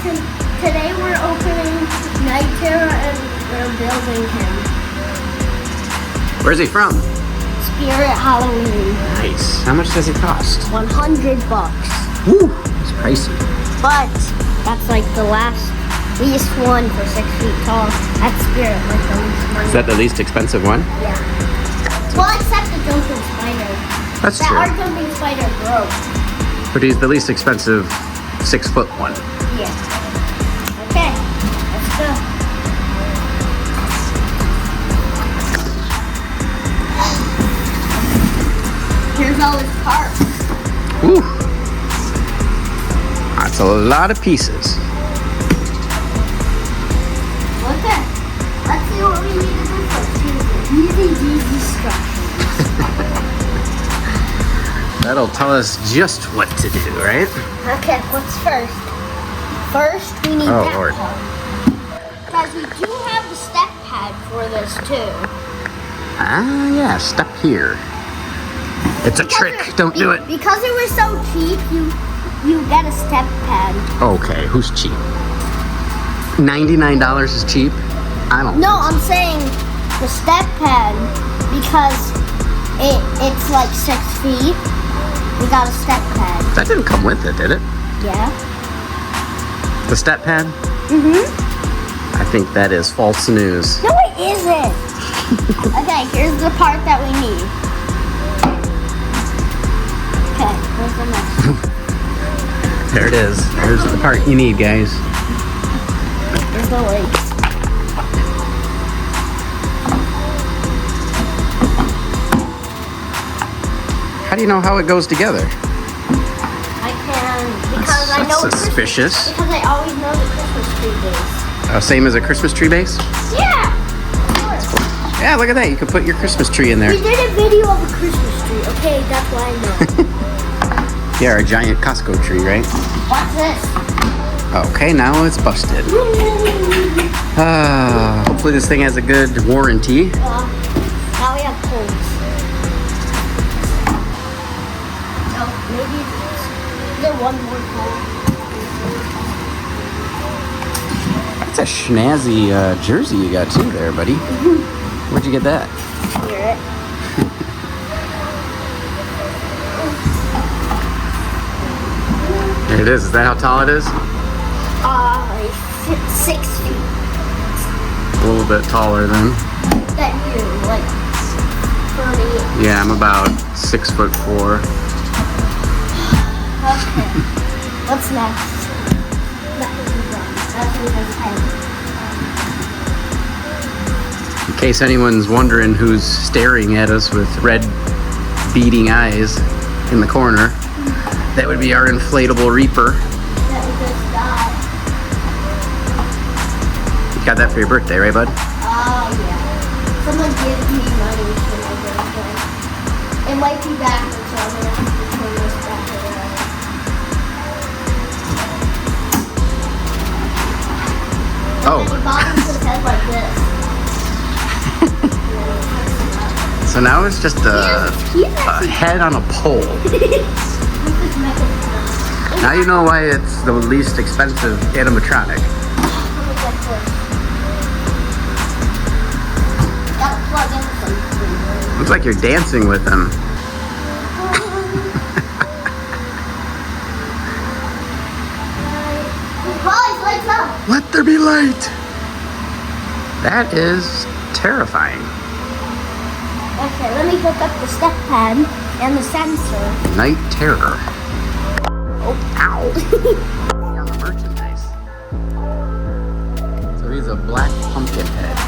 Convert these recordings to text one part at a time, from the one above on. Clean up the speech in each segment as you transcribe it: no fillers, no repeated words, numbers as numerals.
Today we're opening Night Terror and we're building him. Where's he from? Spirit Halloween. Nice. How much does it cost? $100. Woo! It's pricey. But that's like the least one for 6 feet tall. That's Spirit, like the least money. Is that the least expensive one? Yeah. Well, except the jumping spider. That's that true. Our jumping spider broke. But he's the least expensive 6-foot one. Yeah. Okay, let's go. Here's all his parts. Woo! That's a lot of pieces. Okay, let's see what we need to do first. Easy instructions. That'll tell us just what to do, right? Okay, what's first? First, we need that Lord. part. Because we do have the step pad for this too. Ah, yeah, step here. It's a trick. Don't do it. Because it was so cheap, you get a step pad. Okay, who's cheap? $99 is cheap? I don't No, think I'm saying the step pad because it's like 6 feet. We got a step pad. That didn't come with it, did it? Yeah. The step pad? Mm-hmm. I think that is false news. No, it isn't. Okay, here's the part that we need. Okay, where's the next one? There it is. There's the part you need, guys. Here's the legs. How do you know how it goes together? I can, because I know That's suspicious. Because I always know the Christmas tree base. Same as a Christmas tree base? Yeah! Of course. Yeah, look at that. You can put your Christmas tree in there. We did a video of a Christmas tree, okay? That's why I know. Yeah, our giant Costco tree, right? What's this? Okay, now it's busted. Hopefully this thing has a good warranty. Now we have poles. Oh, maybe is there one more pole? That's a schnazzy jersey you got too there, buddy. Where'd you get that? Hear it. There it is. Is that how tall it is? Like 6 feet. A little bit taller than. That you, like 30. Yeah, I'm about 6'4". Okay. What's next? That's his head. In case anyone's wondering who's staring at us with red beating eyes in the corner, that would be our inflatable Reaper. That we just got. You got that for your birthday, right, bud? Oh, yeah. Someone gives me money for my birthday. It might be backwards, so I'm going to have to turn this back around. Oh. And he bobbles his head like this. So now it's just a head on a pole. Now you know why it's the least expensive animatronic. Looks like you're dancing with them. Let there be light. That is terrifying. Okay, let me hook up the step pad and the sensor. Night terror. Oh, ow. On the merchandise. So he's a black pumpkin head.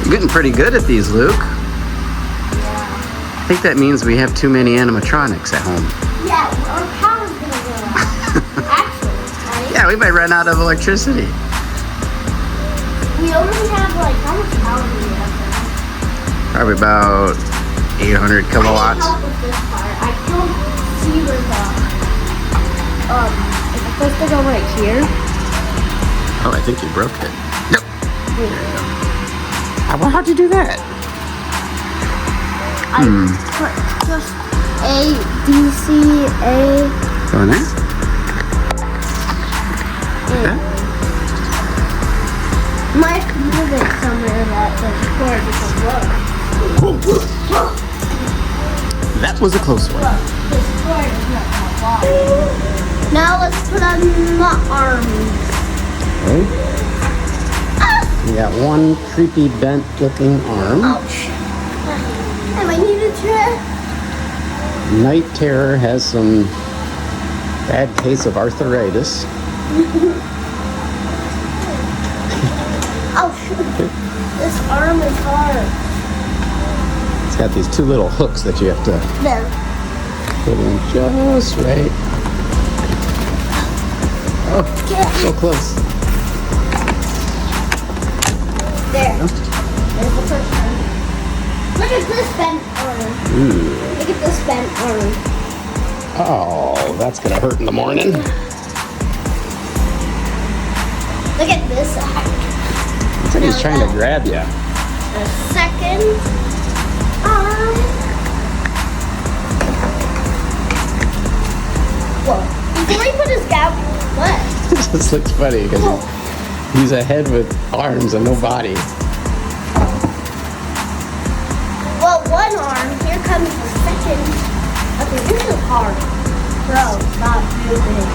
You're getting pretty good at these, Luke. I think that means we have too many animatronics at home. Yeah, our power's gonna go out. Actually, right? Yeah, we might run out of electricity. We only have like, how much power do we have now? Probably about 800 kilowatts. I need help with this part. I can't see where the, is it supposed to go right here? Oh, I think you broke it. Yep. There you go. Well, how'd you do that? I just A. Go in there. Okay. Might move it somewhere that the cord doesn't work. That was a close one. Look, this cord is not that long. Now let's put on the arms. Okay. We got one creepy bent looking arm. Ouch. And I need a chair. Night Terror has some bad case of arthritis. Ouch. This arm is hard. It's got these two little hooks that you have to There. put in just right. Oh, so close. There. There's the first one. Look at this bent arm. Ooh. Look at this bent arm. Oh, that's gonna hurt in the morning. Look at this side. Looks like he's trying to grab you. The second arm. Whoa. Before he put his gown, what? This looks funny because he's a head with arms and no body. Well, one arm. Here comes the second. Okay, this is hard. Bro, stop moving.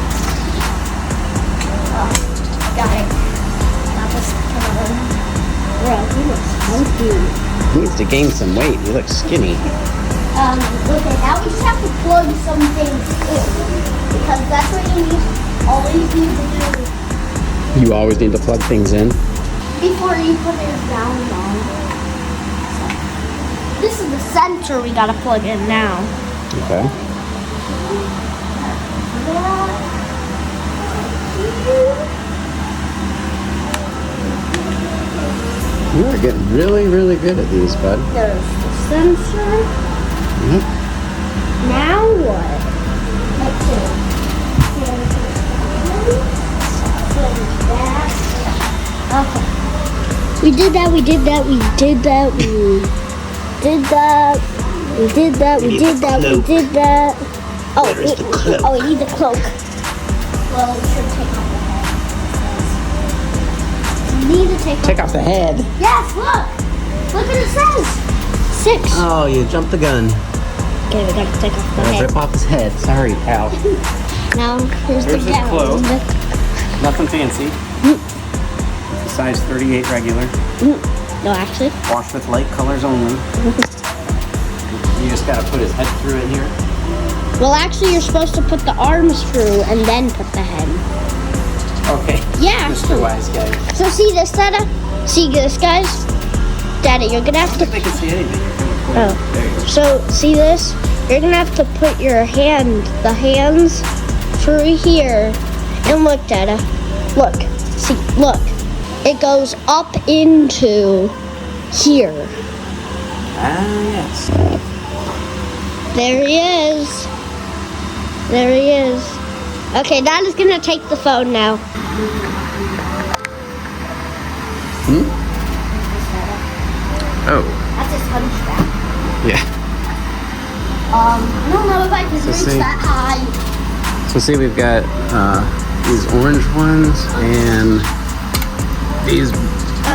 Oh, got it. Got the second arm. Bro, he looks funky. He needs to gain some weight. He looks skinny. Okay, now we just have to plug some things in. Because that's what you need, always need to do You always need to plug things in. before you put it down on. This is the center we gotta plug in now. Okay. You are getting really, really good at these, bud. There's the sensor. Yep. Now what? Let's see. Okay. We did that, we did that, we did that, we did that, we did that, we did that, we did that. Oh, Where is the cloak? Oh, we need the cloak. Well, we should take off the head. We need to Take off the head. Yes, look! Look what it says! 6. Oh, you jumped the gun. Okay, we gotta take off the I'll head. rip off his head. Sorry, pal. Now, here's There's the his gown. cloak. Nothing fancy. Size 38 regular. No, actually. Washed with light colors only. You just gotta put his head through it here. Well, actually, you're supposed to put the arms through and then put the head. Okay. Yeah. Mr. Wise Guy. So see this, Dada? See this, guys? Daddy, you're gonna have I to... don't think they can see anything. Oh. There you go. So, see this? You're gonna have to put the hands through here. And look, Dada. Look. See, look. It goes up into here. Ah, yes. There he is. There he is. Okay, Dada's gonna take the phone now. Oh. That's his hunchback. Yeah. I don't know if I can reach see. that high. So see, we've got these orange ones and these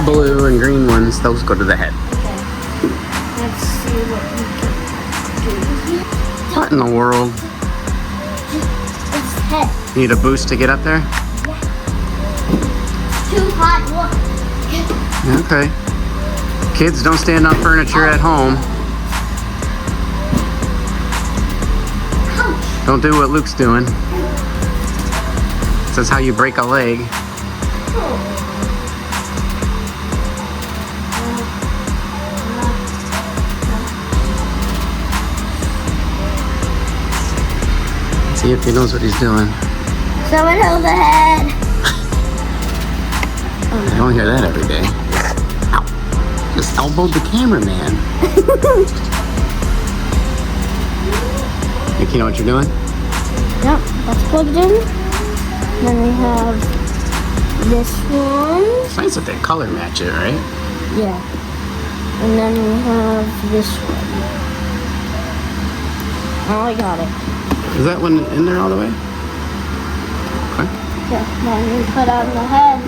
blue and green ones. Those go to the head. Okay. Let's see what we can do here. What in the world? It's head. Need a boost to get up there? Too high. Look. Okay. Kids, don't stand on furniture at home. Ouch. Don't do what Luke's doing. That's how you break a leg. See if he knows what he's doing. Someone hold the head. I don't hear that every day. Ow. Just elbowed the cameraman. Think you know what you're doing? Yep, that's plugged in. Then we have this one. It's nice that they color match it, right? Yeah. And then we have this one. Oh, I got it. Is that one in there all the way? Okay. Yeah, now you put on the head.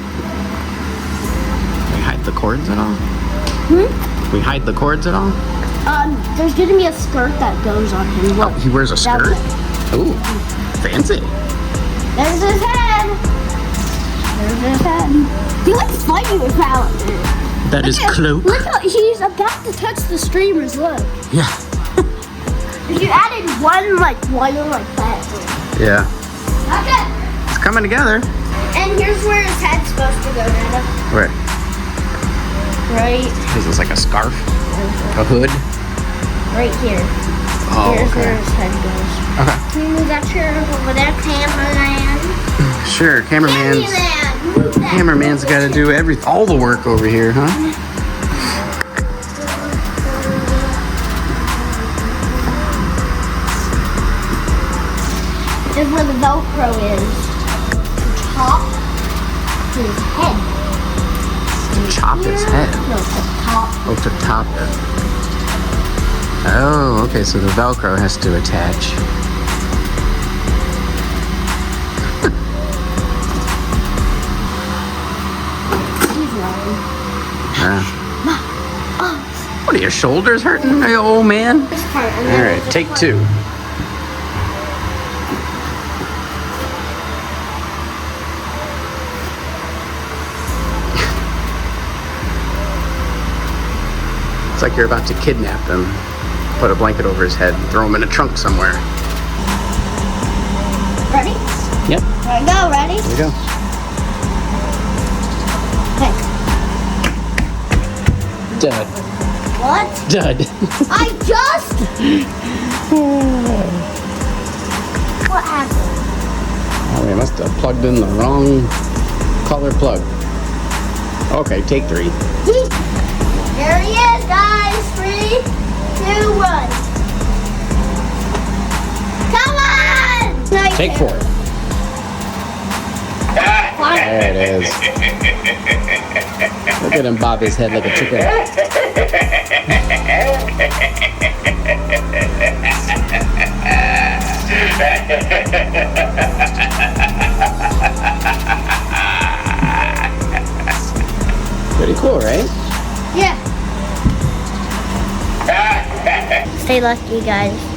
We hide the cords at all? Hmm? We hide the cords at all? There's gonna be a skirt that goes on him. Look. Oh, he wears a skirt? Ooh, fancy. There's his head. There's his head. He looks funny with that. That is Cloak. Look how he's about to touch the streamers. Look. Yeah. If you added one wire like that. Yeah. Okay. It's coming together. And here's where his head's supposed to go, Nana. Where? Right. Is this like a scarf? A hood? Right here. Oh, Here's okay. where his head goes. Okay. Can you move that chair over there, cameraman? Sure, cameraman's Move that. cameraman's got to do all the work over here, huh? This is where the Velcro is. Top to his head. To chop his head. No, to top. Oh, to top it. Oh, okay, so the Velcro has to attach. He's lying. What are your shoulders hurting, you old man? This part. And All then right, this take part. 2. It's like you're about to kidnap him. Put a blanket over his head and throw him in a trunk somewhere. Ready? Yep, There we go. Ready? here we go. Okay. Dud. What? Dud. I just. What happened? Oh, we must have plugged in the wrong color plug. Okay, take 3. There he is, guys. 3, 2, 1. Come on! Take 4. There it is. Look at him bob his head like a chicken. Pretty cool, right? Yeah. Stay lucky, guys.